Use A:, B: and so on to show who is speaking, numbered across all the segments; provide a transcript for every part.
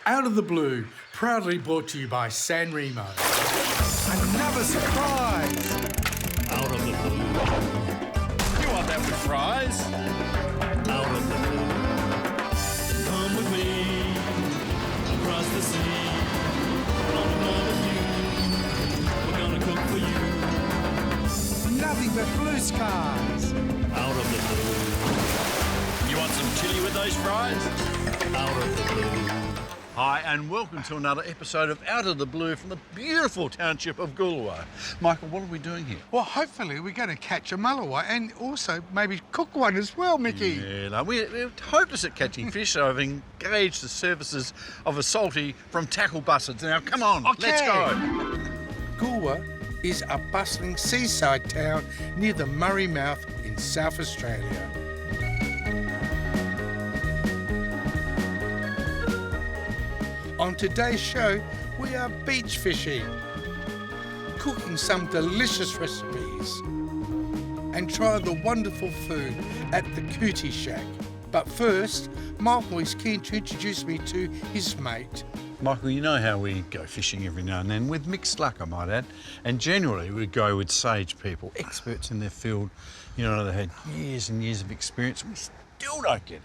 A: Out of the Blue, proudly brought to you by San Remo. Another surprise!
B: Out of the blue.
C: You want that with fries?
B: Out of the blue. Come with me across the sea. On another view. We're gonna cook for you.
A: Nothing but blue skies.
B: Out of the blue.
C: You want some chili with those fries?
B: Out of the blue.
C: Hi, and welcome to another episode of Out of the Blue from the beautiful township of Goolwa. Michael, what are we doing here?
A: Well, hopefully we're going to catch a mulloway and also maybe cook one as well, Mickey.
C: Yeah, no, we're hopeless at catching fish, so I've engaged the services of a saltie from tackle buses. Now, come on, let's go.
A: Goolwa is a bustling seaside town near the Murray Mouth in South Australia. On today's show, we are beach fishing, cooking some delicious recipes, and try the wonderful food at the Kuti Shack. But first, Michael is keen to introduce me to his mate.
C: Michael, you know how we go fishing every now and then, with mixed luck, I might add. And generally, we go with sage people, experts in their field. You know, they had years and years of experience. We still don't get it.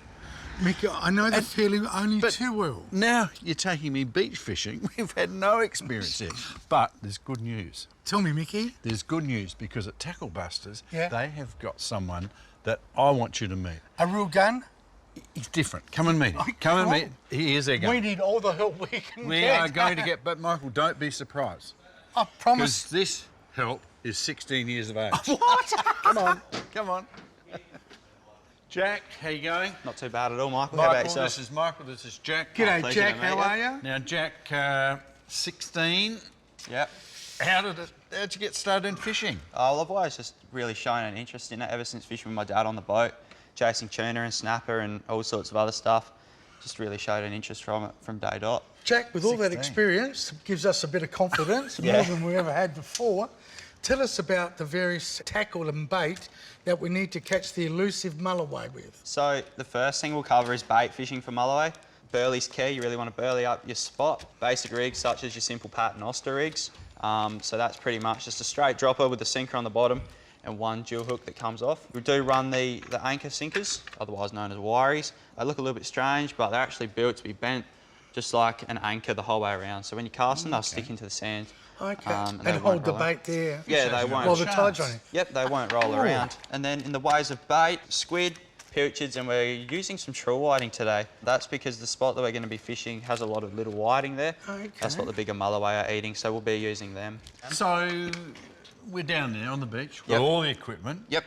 A: Mickey, I know the feeling only too well.
C: Now you're taking me beach fishing. We've had no experience yet. But there's good news.
A: Tell me, Mickey.
C: There's good news because at Tackle Busters,
A: Yeah.
C: they have got someone that I want you to meet.
A: A real gun?
C: He's different. Come and meet him. Come and meet. He is our guy.
A: We need all the help we can
C: We
A: get.
C: are going to get, but Michael, don't be surprised.
A: I
C: Because
A: promise.
C: this help is 16 years of age.
A: What?
C: Come on, come on. Jack, how you going?
D: Not too bad at all, Michael. How about
C: Michael,
D: yourself?
C: this is Michael, this is Jack.
A: G'day,
D: pleasure
A: Jack.
D: to meet
A: How
D: you.
A: are you?
C: Now, Jack, 16.
D: Yep.
C: How'd you get started in fishing?
D: Well, I've always just really shown an interest in it ever since fishing with my dad on the boat, chasing tuna and snapper and all sorts of other stuff. Just really showed an interest from it from day dot.
A: Jack, with all that
C: 16.
A: experience, gives us a bit of confidence,
D: Yeah.
A: more than we ever had before. Tell us about the various tackle and bait that we need to catch the elusive mulloway with.
D: So the first thing we'll cover is bait fishing for mulloway. Burley's key. You really want to burley up your spot. Basic rigs such as your simple pattern Oster rigs. So that's pretty much just a straight dropper with a sinker on the bottom and one dual hook that comes off. We do run the anchor sinkers, otherwise known as wiries. They look a little bit strange, but they're actually built to be bent just like an anchor the whole way around. So when you cast them, they'll stick into the sand.
A: Okay.
D: and they
A: and
D: won't
A: hold the
D: roll out.
A: bait there.
D: Yeah, they won't.
A: While the tide's on it.
D: Yep, they won't roll around. And then in the ways of bait, squid, pilchards, and we're using some true whiting today. That's because the spot that we're going to be fishing has a lot of little whiting there.
A: Okay.
D: That's what the bigger mulloway are eating, so we'll be using them.
C: So, we're down there on the beach with
D: Yep.
C: all the equipment.
D: Yep.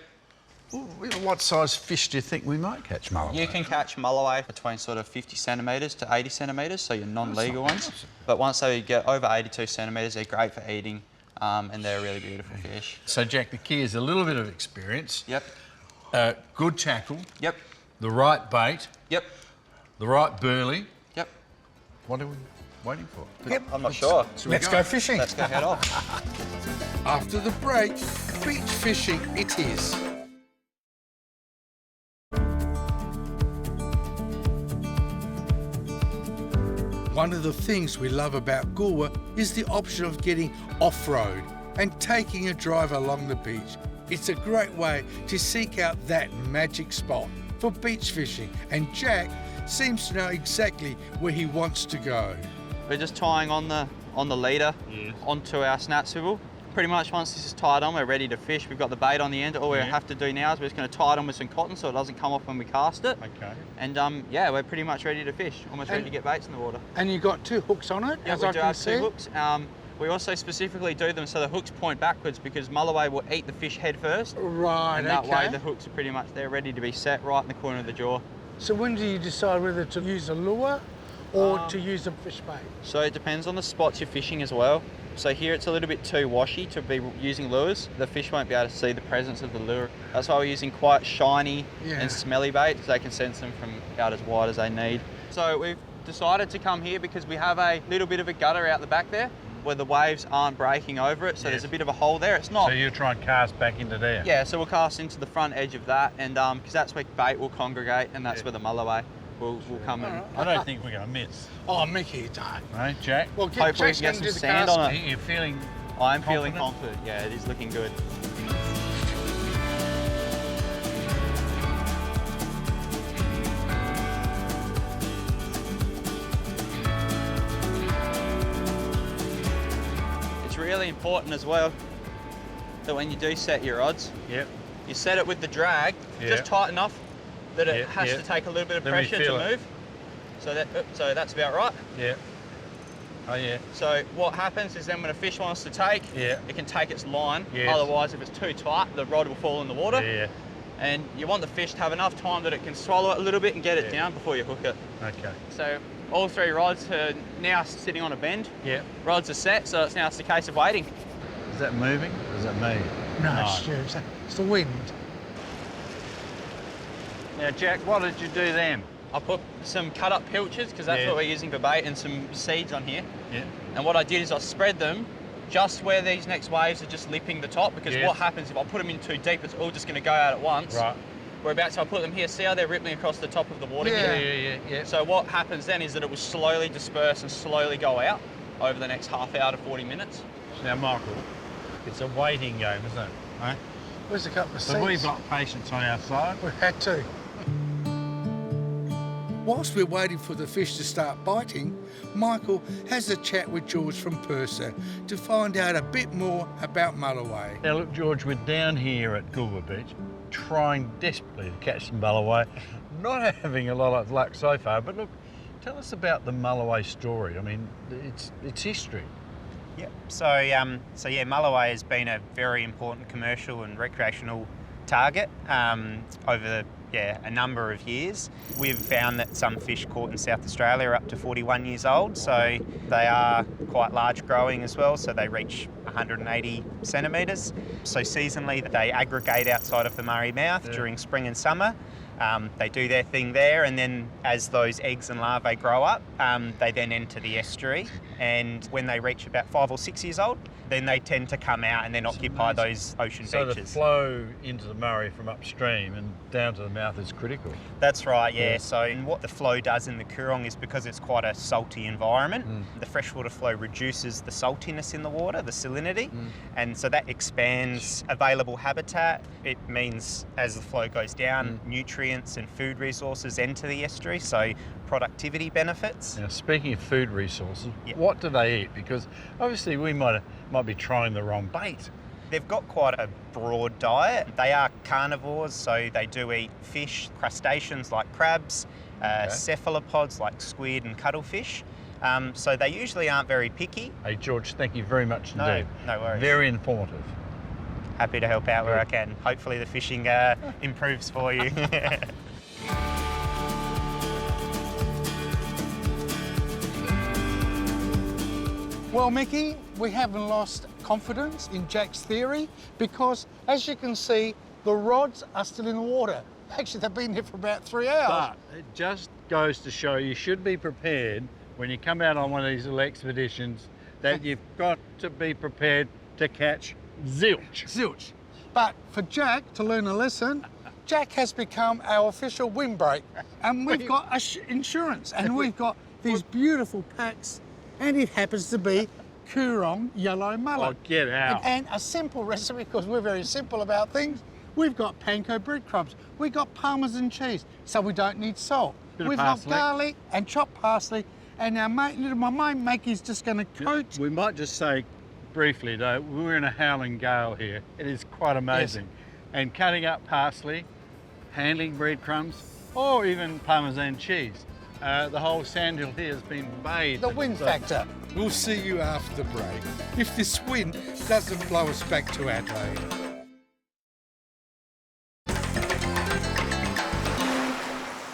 C: What size fish do you think we might catch, Mulloway?
D: You can catch mulloway between sort of 50 centimetres to 80 centimetres, so your non-legal ones. But once they get over 82 centimetres, they're great for eating, and they're a really beautiful fish.
C: So, Jack, the key is a little bit of experience,
D: Yep.
C: good tackle,
D: Yep.
C: the right bait,
D: Yep.
C: the right burley.
D: Yep.
C: What are we waiting for?
A: Yep.
D: I'm not sure.
C: Should we
A: Let's go fishing.
D: Let's go head off.
A: After the break, beach fishing it is. One of the things we love about Goolwa is the option of getting off-road and taking a drive along the beach. It's a great way to seek out that magic spot for beach fishing, and Jack seems to know exactly where he wants to go.
D: We're just tying on the leader onto our snap swivel. Pretty much once this is tied on, we're ready to fish. We've got the bait on the end. All we have to do now is we're just going to tie it on with some cotton so it doesn't come off when we cast it.
C: Okay.
D: And yeah, we're pretty much ready to fish. Almost ready to get baits in the water.
A: And you've got two hooks on it,
D: Yeah,
A: as
D: we
A: I
D: do
A: can
D: have
A: see.
D: two hooks. We also specifically do them so the hooks point backwards because mulloway will eat the fish head first.
A: Right,
D: And that
A: okay.
D: way the hooks are pretty much there ready to be set right in the corner of the jaw.
A: So when do you decide whether to use a lure or to use a fish bait?
D: So it depends on the spots you're fishing as well. So here it's a little bit too washy to be using lures. The fish won't be able to see the presence of the lure. That's why we're using quite shiny and smelly bait so they can sense them from out as wide as they need. So we've decided to come here because we have a little bit of a gutter out the back there where the waves aren't breaking over it. So there's a bit of a hole there. It's not...
C: So you try and cast back into there?
D: Yeah, so we'll cast into the front edge of that and because that's where bait will congregate and that's where the mulloway we'll come and
C: I don't think we're going to miss.
A: Oh, Mickey, don't.
C: Right, Jack?
A: Well,
D: hopefully we
A: Jack's
D: can get
A: gonna
D: some
A: do the
D: sand
A: cast.
D: on it.
C: You're feeling...
D: I'm feeling
C: Confident?
D: confident. Yeah, it is looking good. It's really important as well that when you do set your rods,
C: Yep.
D: you set it with the drag
C: Yeah.
D: just tight enough that it
C: Yeah,
D: has
C: yeah.
D: to take a little bit of
C: Let me
D: pressure
C: feel
D: to
C: it.
D: move. So that's about right.
C: Yep. Oh, yeah.
D: So what happens is then when a fish wants to take,
C: Yeah.
D: it can take its line.
C: Yes.
D: Otherwise, if it's too tight, the rod will fall in the water.
C: Yeah.
D: And you want the fish to have enough time that it can swallow it a little bit and get it
C: Yeah.
D: down before you hook it.
C: Okay.
D: So all 3 rods are now sitting on a bend.
C: Yep.
D: Rods are set, so it's now a case of waiting.
C: Is that moving? Or is that me?
A: No, Stu, it's the wind.
C: Now, Jack, what did you do then?
D: I put some cut up pilchards, because that's
C: Yeah.
D: what we're using for bait, and some seeds on here.
C: Yeah.
D: And what I did is I spread them just where these next waves are just lipping the top, because
C: Yes.
D: what happens if I put them in too deep, it's all just going to go out at once.
C: Right.
D: Whereabouts I put them here, see how they're rippling across the top of the water
A: Yeah.
D: here?
C: Yeah.
D: So what happens then is that it will slowly disperse and slowly go out over the next half hour to 40 minutes.
C: Now, Michael, it's a waiting game, isn't it? Right?
A: Where's a couple of
C: So
A: seeds?
C: we've got patience on our side.
A: We've had to. Whilst we're waiting for the fish to start biting, Michael has a chat with George from Purser to find out a bit more about mulloway.
C: Now, look, George, we're down here at Goolwa Beach, trying desperately to catch some mulloway. Not having a lot of luck so far, but look, tell us about the mulloway story. I mean, it's history.
E: Yep. So mulloway has been a very important commercial and recreational target over a number of years. We've found that some fish caught in South Australia are up to 41 years old, so they are quite large growing as well, so they reach 180 centimetres. So seasonally they aggregate outside of the Murray Mouth during spring and summer. They do their thing there, and then as those eggs and larvae grow up, they then enter the estuary, and when they reach about 5 or 6 years old, then they tend to come out and then occupy those ocean
C: So the
E: beaches.
C: flow into the Murray from upstream and down to the mouth is critical.
E: That's right, yeah. So what the flow does in the Coorong is, because it's quite a salty environment, the freshwater flow reduces the saltiness in the water, the salinity, and so that expands available habitat. It means as the flow goes down, nutrients and food resources enter the estuary, so productivity benefits.
C: Now, speaking of food resources,
E: Yep.
C: what do they eat? Because obviously we might be trying the wrong bait.
E: They've got quite a broad diet. They are carnivores, so they do eat fish, crustaceans like crabs, cephalopods like squid and cuttlefish. So they usually aren't very picky.
C: Hey, George, thank you very much
E: No,
C: indeed.
E: no worries.
C: Very informative.
E: Happy to help out where I can. Hopefully the fishing improves for you.
A: Well, Mickey, we haven't lost confidence in Jack's theory because, as you can see, the rods are still in the water. Actually, they've been here for about 3 hours.
C: But it just goes to show you should be prepared when you come out on one of these little expeditions that you've got to be prepared to catch zilch.
A: Zilch. But for Jack to learn a lesson, Jack has become our official windbreak, and we've got insurance, and we've got these beautiful packs, and it happens to be Coorong yellow mullet.
C: Oh, get out.
A: And a simple recipe, because we're very simple about things. We've got panko breadcrumbs. We've got Parmesan cheese, so we don't need salt.
C: Bit of
A: We've
C: parsley.
A: got garlic and chopped parsley, and our mate, my mate Mackey's just going to coat.
C: We might just say briefly though, we're in a howling gale here. It is quite amazing. And cutting up parsley, handling breadcrumbs, or even Parmesan cheese. The whole sandhill here has been bathed.
A: The wind factor. We'll see you after the break, if this wind doesn't blow us back to Adelaide.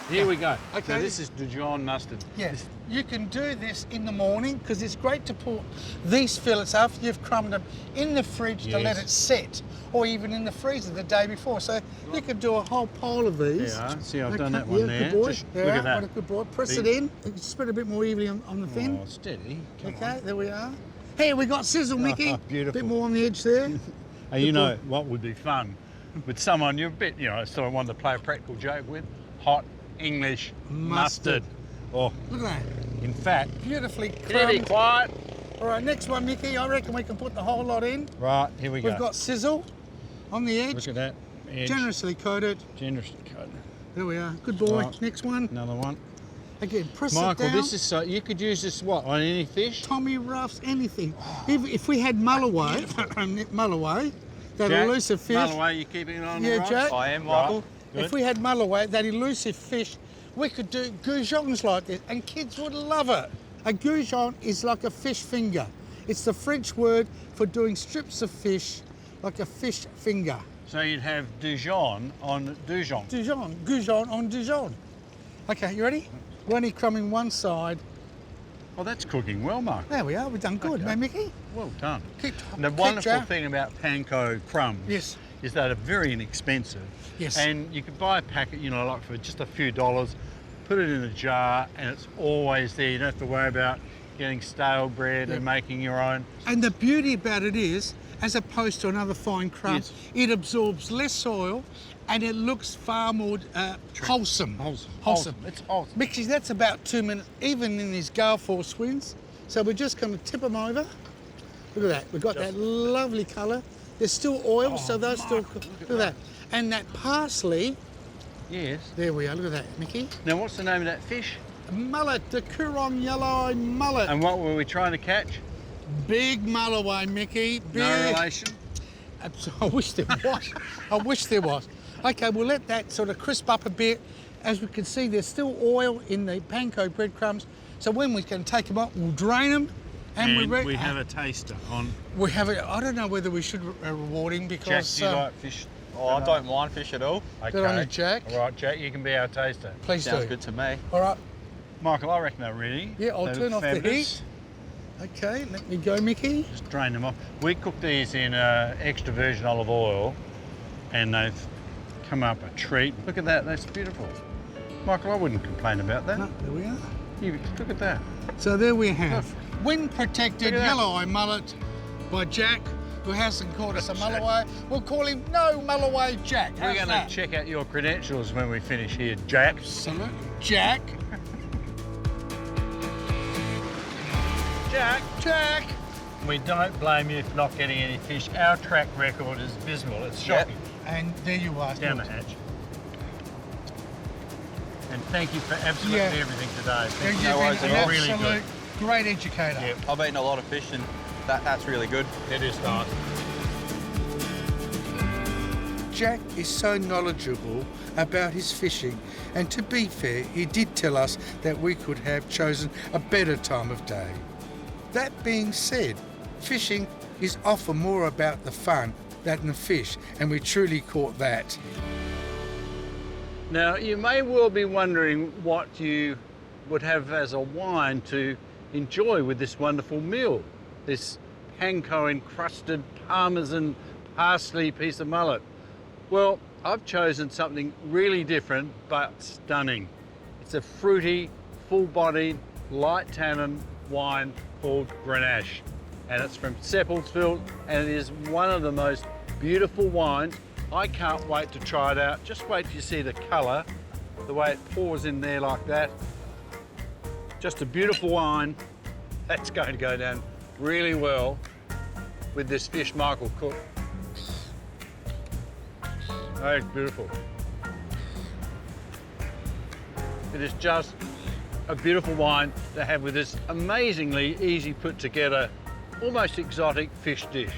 C: Here we go.
A: Okay.
C: So this is Dijon mustard.
A: Yes, you can do this in the morning because it's great to put these fillets after you've crumbed them in the fridge to let
C: Yes.
A: it set, or even in the freezer the day before. So you could do a whole pile of these.
C: Yeah, see, I've done that one
A: yeah,
C: there.
A: Good boy.
C: Just
A: There
C: look
A: are,
C: at that.
A: What a good boy. Press
C: See?
A: it in. You can spread a bit more evenly on the fin.
C: Oh, steady. Come
A: Okay, there we are. Hey, we got sizzle, Mickey.
C: beautiful.
A: Bit more on the edge there.
C: Hey, you know what would be fun with someone you're a bit, sort of one to play a practical joke with? Hot English
A: Mustard.
C: mustard. Oh,
A: Look at that.
C: in fact,
A: Beautifully
C: pretty
A: crumbed.
C: quiet.
A: All right, next one, Mickey. I reckon we can put the whole lot in.
C: Right, here we go.
A: We've got sizzle on the edge,
C: Look at that. Edge.
A: generously coated.
C: Generously coated.
A: There we are. Good boy.
C: Right.
A: Next one.
C: Another one.
A: Again, press
C: Michael,
A: it down.
C: this is so, you could use this what, on any fish?
A: Tommy Ruffs, anything. If we had mulloway, mulloway, that
C: Jack,
A: elusive fish.
C: Mulloway, you keeping it on
A: Yeah,
C: the rods?
A: Jack.
D: I am, Michael.
C: Good.
A: If we had mulloway, that elusive fish, we could do goujons like this, and kids would love it. A goujon is like a fish finger. It's the French word for doing strips of fish, like a fish finger.
C: So you'd have Dijon on Dijon.
A: Goujon on Dijon. Okay, you ready? We're only crumbing one side.
C: Well, that's cooking well, Mark.
A: There we are. We've done good,
C: Okay.
A: eh, Mickey?
C: Well done.
A: Keep,
C: And the
A: keep
C: wonderful
A: Jack.
C: thing about panko crumbs
A: Yes.
C: is that they're very inexpensive.
A: Yes.
C: And you could buy a packet, you know, like for just a few dollars, put it in a jar, and it's always there. You don't have to worry about getting stale bread and making your own.
A: And the beauty about it is, as opposed to another fine crumb,
C: Yes.
A: it absorbs less oil and it looks far more wholesome.
C: Wholesome. It's wholesome.
A: Mickey, that's about 2 minutes, even in these gale force winds. So we're just going to tip them over. Look at that. We've got that lovely colour. There's still oil, so those still... Look at that. And that parsley,
C: Yes.
A: there we are. Look at that, Mickey.
C: Now, what's the name of that fish?
A: Mullet, the Coorong yellow mullet.
C: And what were we trying to catch?
A: Big mulloway, Mickey. Big.
C: No relation?
A: I wish there was. I wish there was. Okay, we'll let that sort of crisp up a bit. As we can see, there's still oil in the panko breadcrumbs. So when we can take them up, we'll drain them.
C: And we have a taster on.
A: We have it. I don't know whether we should reward him
C: Jack,
A: because.
C: do you like fish?
D: Oh, I don't mind fish at all.
A: Good on you, Jack.
C: All right, Jack, you can be our taster.
A: Please
D: Sounds
A: do.
D: good to me.
A: All right.
C: Michael, I reckon they're ready.
A: Yeah, I'll
C: They
A: turn
C: look
A: off the
C: fabulous.
A: heat. Okay, let me go, Mickey.
C: Just drain them off. We cook these in extra virgin olive oil, and they've come up a treat. Look at that, that's beautiful. Michael, I wouldn't complain about that.
A: No, there we are.
C: Look at that.
A: So there we have wind protected
C: Look at that.
A: yellow eye mullet by Jack, who hasn't called us a mulloway. We'll call him No Mulloway Jack.
C: We're
A: How's
C: going
A: that?
C: to check out your credentials when we finish here, Jack.
A: Absolutely. Jack. Jack.
C: We don't blame you for not getting any fish. Our track record is abysmal. It's shocking.
A: And there you are.
C: Down the hatch. And thank you for absolutely
A: Yeah.
C: everything today.
A: You've
D: No worries
A: been
D: at
A: an
D: all.
C: Really
A: absolute great educator.
C: Yeah.
D: I've eaten a lot of fish and that's really good.
C: It is nice.
A: Jack is so knowledgeable about his fishing, and to be fair, he did tell us that we could have chosen a better time of day. That being said, fishing is often more about the fun than the fish, and we truly caught that.
C: Now, you may well be wondering what you would have as a wine to enjoy with this wonderful meal, this panko encrusted parmesan parsley piece of mullet. Well, I've chosen something really different but stunning. It's a fruity, full-bodied, light tannin wine called Grenache, and it's from Seppeltsfield, and it is one of the most beautiful wines. I can't wait to try it out. Just wait till you see the colour, the way it pours in there like that. Just a beautiful wine that's going to go down really well with this fish Michael cooked. Oh, it's beautiful. It is just a beautiful wine to have with this amazingly easy put together, almost exotic fish dish.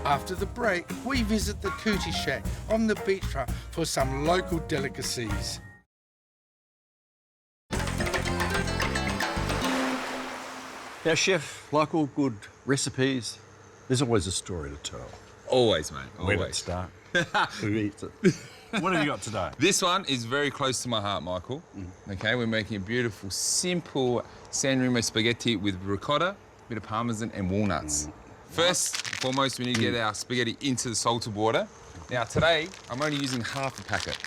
A: After the break, we visit the Kuti Shack on the beachfront for some local delicacies.
C: Now, Chef, like all good recipes, there's always a story to tell.
F: Always, mate.
C: Where did it
F: Always.
C: start? Who eats it? What have you got today?
F: This one is very close to my heart, Michael. Okay, we're making a beautiful, simple San Remo spaghetti with ricotta, bit of parmesan and walnuts. First and foremost, we need to get our spaghetti into the salted water. Now today, I'm only using half a packet.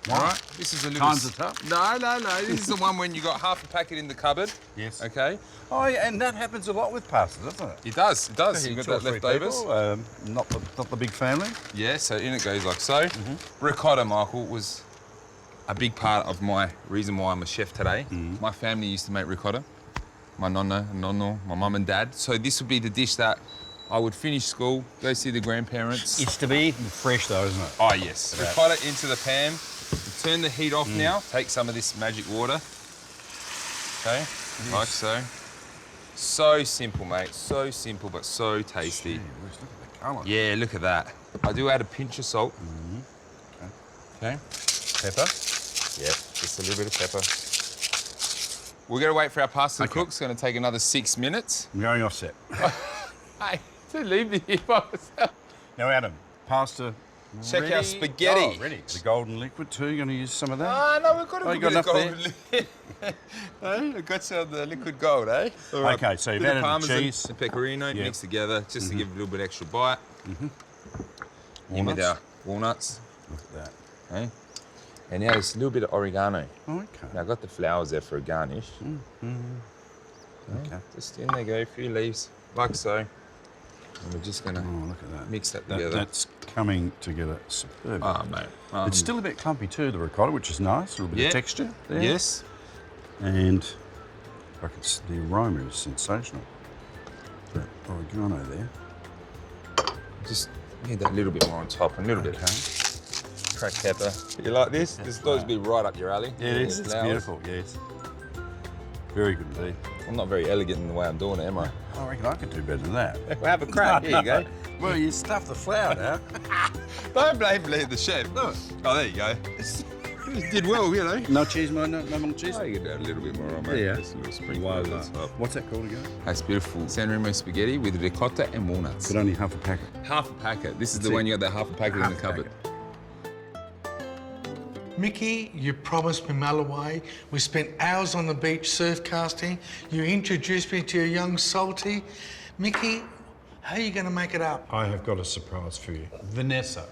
F: All right? This is a little...
C: Times it up.
F: No. This is the one when you got half a packet in the cupboard.
C: Yes.
F: Okay?
C: Oh, yeah, and that happens a lot with pasta, doesn't it?
F: It does. You've got that leftovers.
C: Not the big family.
F: Yeah, so in it goes like so. Ricotta, Michael, was a big part of my reason why I'm a chef today. My family used to make ricotta. My nonna, my mum and dad. So this would be the dish that I would finish school, go see the grandparents.
C: It's to be eaten fresh though, isn't it?
F: Oh, yes. Ricotta into the pan. Turn the heat off now. Take some of this magic water. Okay, like so. So simple, mate. So simple, but so tasty.
C: Gee whiz, look at the colour.
F: Yeah, look at that. I do add a pinch of salt. Okay.
C: Pepper.
F: Yeah, just a little bit of pepper. We're going to wait for our pasta to cook. It's going to take another 6 minutes.
C: I'm going offset.
F: Hey, don't leave me here by myself.
C: Now, Adam, pasta.
F: Check
C: ready?
F: our spaghetti.
C: Oh, ready. The golden liquid too. You're going to use some of that?
F: Ah, no, we've got a
C: Oh, you
F: bit
C: got
F: of
C: enough
F: gold. Hey, we've got some of the liquid gold, eh? All right.
C: Okay, so you've
F: Bit of
C: added the
F: parmesan,
C: cheese.
F: some pecorino
C: Yeah.
F: mixed together just to give it a little bit extra bite. In with
C: Walnuts.
F: our walnuts.
C: Look at that.
F: Okay. And now there's a little bit of oregano.
C: Okay.
F: Now I've got the flowers there for a garnish.
C: Okay.
F: Just in there go, a few leaves, like so. And we're just gonna
C: Oh, look at that.
F: mix that together.
C: That's coming together superb.
F: Oh, mate.
C: It's still a bit clumpy too, the ricotta, which is nice. A little bit
F: Yeah.
C: of texture there.
F: Yes.
C: And the aroma is sensational. The oregano there.
F: Just need that little bit more on top, and a little bit cracked pepper. You like this? This thought be right up your alley.
C: Yeah, it is. It's
F: Flowers.
C: beautiful, yes. Very good indeed.
F: I'm not very elegant in the way I'm doing it, am I?
C: I reckon I could do better than that.
F: Well, have a crack. Here you go.
C: Well, you stuffed the flour now.
F: Don't blame the chef. Look. Oh, there you go. You did well, you know.
C: No cheese, no more cheese?
F: Oh, you can add a little bit more on, mate.
C: Yeah.
F: Just a little sprinkle
C: Wow,
F: on top.
C: what's that called again?
F: That's beautiful. San Remo spaghetti with ricotta and walnuts.
C: But only half a packet.
F: Half a packet. This is
C: That's
F: the one
C: it.
F: you got that half a packet in
C: Half
F: the
C: a
F: cupboard.
C: packet.
A: Mickey, you promised me mulloway. We spent hours on the beach surf casting. You introduced me to your young saltie. Mickey, how are you going to make it up?
C: I have got a surprise for you. Vanessa.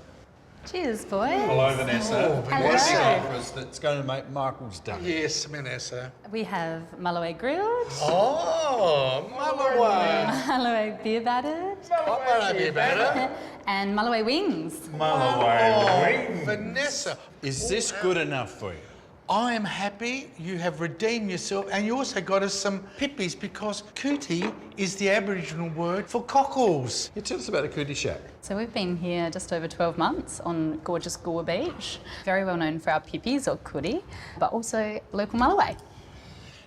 G: Cheers, boys.
C: Hello, Vanessa.
A: Oh,
G: Hello.
C: What's the offer that's going to make Michael's day?
A: Yes, Vanessa.
G: We have mulloway grilled,
A: Oh, mulloway.
G: mulloway beer battered,
A: What might I be better?
G: and mulloway wings.
A: Oh, Vanessa.
C: Is this good enough for you?
A: I am happy you have redeemed yourself, and you also got us some pippies because Kuti is the Aboriginal word for cockles.
C: Yeah, tell us about the Kuti Shack.
G: So we've been here just over 12 months on gorgeous Goolwa Beach. Very well known for our pippies or kuti, but also local mulloway.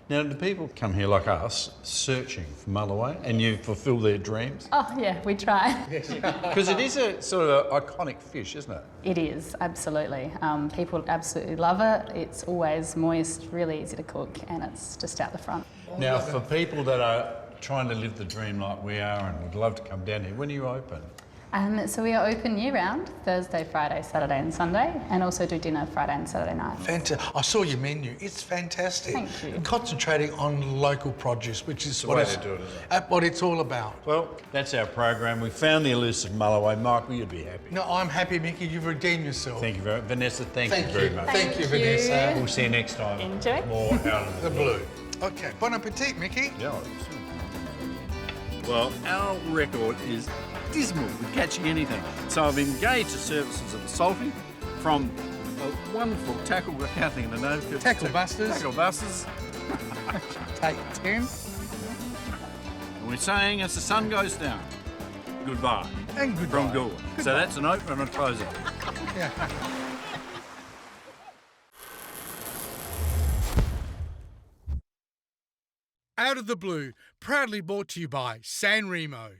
C: Now, do people come here like us, searching for mulloway, and you fulfil their dreams?
G: Oh yeah, we try.
C: Because it is a sort of an iconic fish, isn't it?
G: It is, absolutely. People absolutely love it. It's always moist, really easy to cook, and it's just out the front.
C: Now, for people that are trying to live the dream like we are and would love to come down here, when are you open?
G: So we are open year-round, Thursday, Friday, Saturday and Sunday, and also do dinner Friday and Saturday night.
A: Fantastic. I saw your menu. It's fantastic.
G: Thank you.
A: Concentrating on local produce, which is
C: the
A: what
C: way
A: it's,
C: to do it, isn't it?
A: what it's all about.
C: Well, that's our program. We found the elusive mulloway. Michael, you'd be happy.
A: No, I'm happy, Mickey. You've redeemed yourself.
C: Thank you very much. Vanessa, thank you very much.
A: Thank you,
G: Thank you.
A: Vanessa.
C: We'll see you next time.
G: Enjoy.
C: More out of
A: The blue. Okay. Bon appetit, Mickey.
C: Yeah. Well, our record is dismal with catching anything. So I've engaged the services of the saltie from a wonderful tackle, I can't think of the name.
A: Tackle busters.
C: Tackle busters.
A: Take 10.
C: And we're saying as the sun goes down, goodbye.
A: And goodbye.
C: From Goolwa. So that's an open and a closing.
A: Out of the Blue, proudly brought to you by San Remo.